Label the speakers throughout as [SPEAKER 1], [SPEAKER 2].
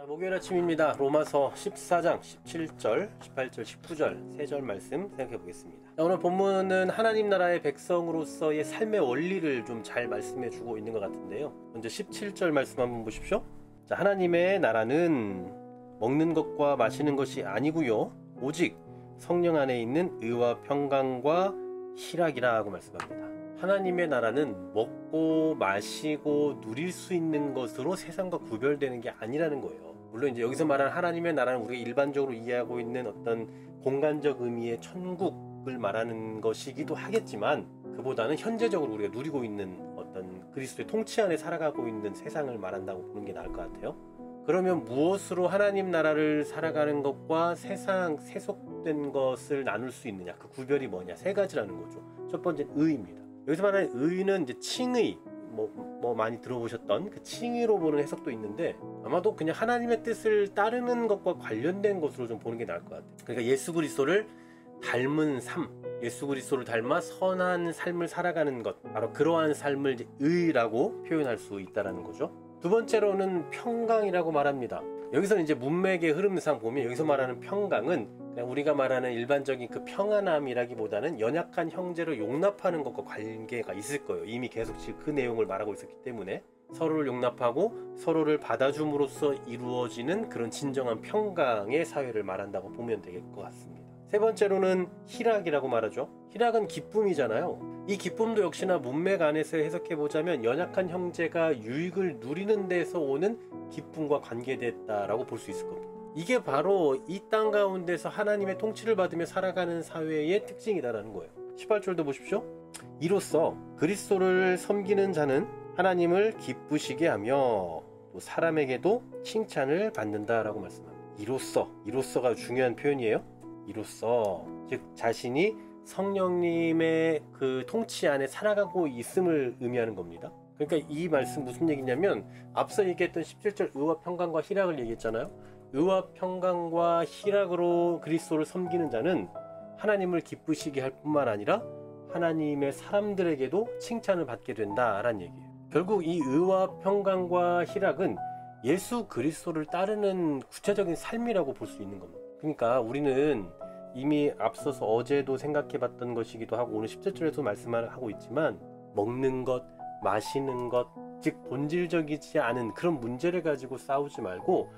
[SPEAKER 1] 목요일 아침입니다. 로마서 14장 17절, 18절, 19절 3절 말씀 생각해 보겠습니다. 오늘 본문은 하나님 나라의 백성으로서의 삶의 원리를 좀 잘 말씀해 주고 있는 것 같은데요. 먼저 17절 말씀 한번 보십시오. 자, 하나님의 나라는 먹는 것과 마시는 것이 아니고요, 오직 성령 안에 있는 의와 평강과 희락이라고 말씀합니다. 하나님의 나라는 먹고 마시고 누릴 수 있는 것으로 세상과 구별되는 게 아니라는 거예요. 물론 이제 여기서 말하는 하나님의 나라는 우리가 일반적으로 이해하고 있는 어떤 공간적 의미의 천국을 말하는 것이기도 하겠지만, 그보다는 현재적으로 우리가 누리고 있는 어떤 그리스도의 통치 안에 살아가고 있는 세상을 말한다고 보는 게 나을 것 같아요. 그러면 무엇으로 하나님 나라를 살아가는 것과 세상 세속된 것을 나눌 수 있느냐, 그 구별이 뭐냐, 세 가지라는 거죠. 첫 번째는 의입니다. 여기서 말하는 의는 이제 칭의, 많이 들어보셨던 그 칭의로 보는 해석도 있는데, 아마도 그냥 하나님의 뜻을 따르는 것과 관련된 것으로 좀 보는 게 나을 것 같아요. 그러니까 예수 그리스도를 닮은 삶, 예수 그리스도를 닮아 선한 삶을 살아가는 것, 바로 그러한 삶을 이제 의라고 표현할 수 있다는 거죠. 두 번째로는 평강이라고 말합니다. 여기서는 이제 문맥의 흐름상 보면 여기서 말하는 평강은 그냥 우리가 말하는 일반적인 그 평안함이라기보다는 연약한 형제를 용납하는 것과 관계가 있을 거예요. 이미 계속 지금 그 내용을 말하고 있었기 때문에 서로를 용납하고 서로를 받아줌으로써 이루어지는 그런 진정한 평강의 사회를 말한다고 보면 될 것 같습니다. 세 번째로는 희락이라고 말하죠. 희락은 기쁨이잖아요. 이 기쁨도 역시나 문맥 안에서 해석해보자면 연약한 형제가 유익을 누리는 데서 오는 기쁨과 관계됐다라고 볼 수 있을 겁니다. 이게 바로 이 땅 가운데서 하나님의 통치를 받으며 살아가는 사회의 특징이다라는 거예요. 18절도 보십시오. 이로써 그리스도를 섬기는 자는 하나님을 기쁘시게 하며 또 사람에게도 칭찬을 받는다라고 말씀합니다. 이로써가 중요한 표현이에요. 이로써, 즉 자신이 성령님의 그 통치 안에 살아가고 있음을 의미하는 겁니다. 그러니까 이 말씀 무슨 얘기냐면, 앞서 얘기했던 17절 의와 평강과 희락을 얘기했잖아요. 의와 평강과 희락으로 그리스도를 섬기는 자는 하나님을 기쁘시게 할 뿐만 아니라 하나님의 사람들에게도 칭찬을 받게 된다라는 얘기예요. 결국 이 의와 평강과 희락은 예수 그리스도를 따르는 구체적인 삶이라고 볼 수 있는 겁니다. 그러니까 우리는 이미 앞서서 어제도 생각해 봤던 것이기도 하고 오늘 17절에서 말씀을 하고 있지만, 먹는 것, 마시는 것, 즉 본질적이지 않은 그런 문제를 가지고 싸우지 말고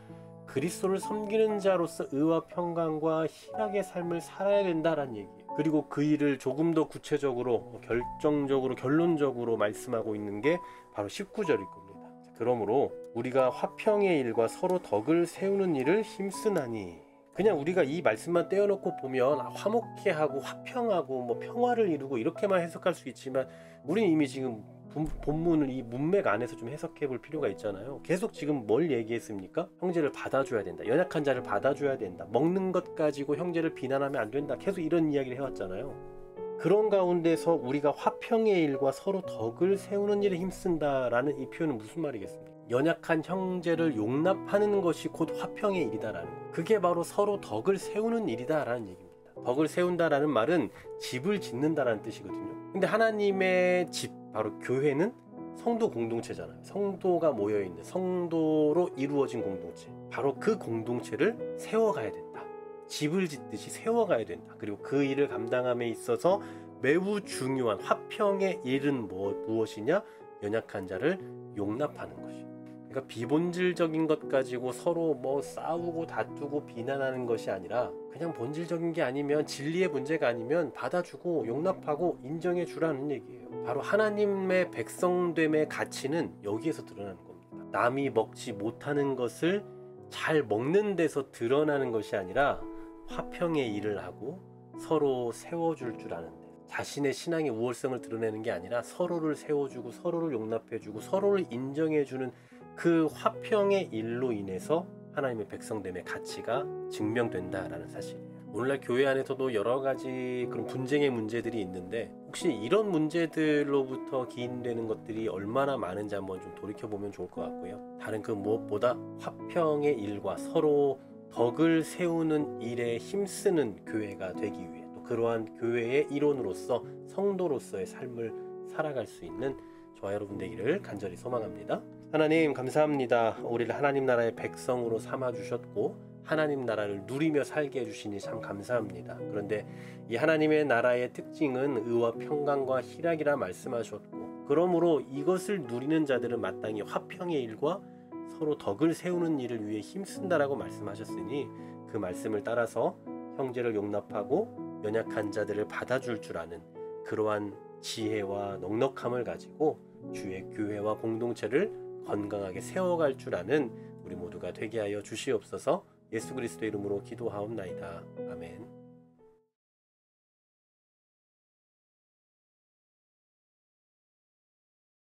[SPEAKER 1] 그리스도를 섬기는 자로서 의와 평강과 희락의 삶을 살아야 된다라는 얘기예요. 그리고 그 일을 조금 더 구체적으로, 결정적으로, 결론적으로 말씀하고 있는 게 바로 19절일 겁니다. 그러므로 우리가 화평의 일과 서로 덕을 세우는 일을 힘쓰나니, 그냥 우리가 이 말씀만 떼어놓고 보면 화목해 하고 화평하고 평화를 이루고 이렇게만 해석할 수 있지만, 우리는 이미 지금 본문을 이 문맥 안에서 좀 해석해 볼 필요가 있잖아요. 계속 지금 뭘 얘기했습니까? 형제를 받아줘야 된다, 연약한 자를 받아줘야 된다, 먹는 것 가지고 형제를 비난하면 안 된다, 계속 이런 이야기를 해왔잖아요. 그런 가운데서 우리가 화평의 일과 서로 덕을 세우는 일에 힘쓴다라는 이 표현은 무슨 말이겠습니까? 연약한 형제를 용납하는 것이 곧 화평의 일이다라는 거. 그게 바로 서로 덕을 세우는 일이다라는 얘기입니다. 덕을 세운다라는 말은 집을 짓는다라는 뜻이거든요. 근데 하나님의 집, 바로 교회는 성도 공동체잖아요. 성도가 모여있는, 성도로 이루어진 공동체, 바로 그 공동체를 세워가야 된다. 집을 짓듯이 세워가야 된다. 그리고 그 일을 감당함에 있어서 매우 중요한 화평의 일은 무엇이냐? 연약한 자를 용납하는 것이에요. 그러니까 비본질적인 것 가지고 서로 싸우고 다투고 비난하는 것이 아니라, 그냥 본질적인 게 아니면, 진리의 문제가 아니면 받아주고 용납하고 인정해 주라는 얘기예요. 바로 하나님의 백성됨의 가치는 여기에서 드러나는 겁니다. 남이 먹지 못하는 것을 잘 먹는 데서 드러나는 것이 아니라 화평의 일을 하고 서로 세워줄 줄 아는데, 자신의 신앙의 우월성을 드러내는 게 아니라 서로를 세워주고 서로를 용납해주고 서로를 인정해주는 그 화평의 일로 인해서 하나님의 백성됨의 가치가 증명된다라는 사실이에요. 오늘날 교회 안에서도 여러 가지 그런 분쟁의 문제들이 있는데, 혹시 이런 문제들로부터 기인되는 것들이 얼마나 많은지 한번 좀 돌이켜보면 좋을 것 같고요. 다른 그 무엇보다 화평의 일과 서로 덕을 세우는 일에 힘쓰는 교회가 되기 위해, 또 그러한 교회의 일원으로서 성도로서의 삶을 살아갈 수 있는 저와 여러분 되기를 간절히 소망합니다. 하나님 감사합니다. 우리를 하나님 나라의 백성으로 삼아주셨고 하나님 나라를 누리며 살게 해주시니 참 감사합니다. 그런데 이 하나님의 나라의 특징은 의와 평강과 희락이라 말씀하셨고, 그러므로 이것을 누리는 자들은 마땅히 화평의 일과 서로 덕을 세우는 일을 위해 힘쓴다라고 말씀하셨으니 그 말씀을 따라서 형제를 용납하고 연약한 자들을 받아줄 줄 아는 그러한 지혜와 넉넉함을 가지고 주의 교회와 공동체를 건강하게 세워갈 줄 아는 우리 모두가 되게 하여 주시옵소서. 예수 그리스도 이름으로 기도하옵나이다. 아멘.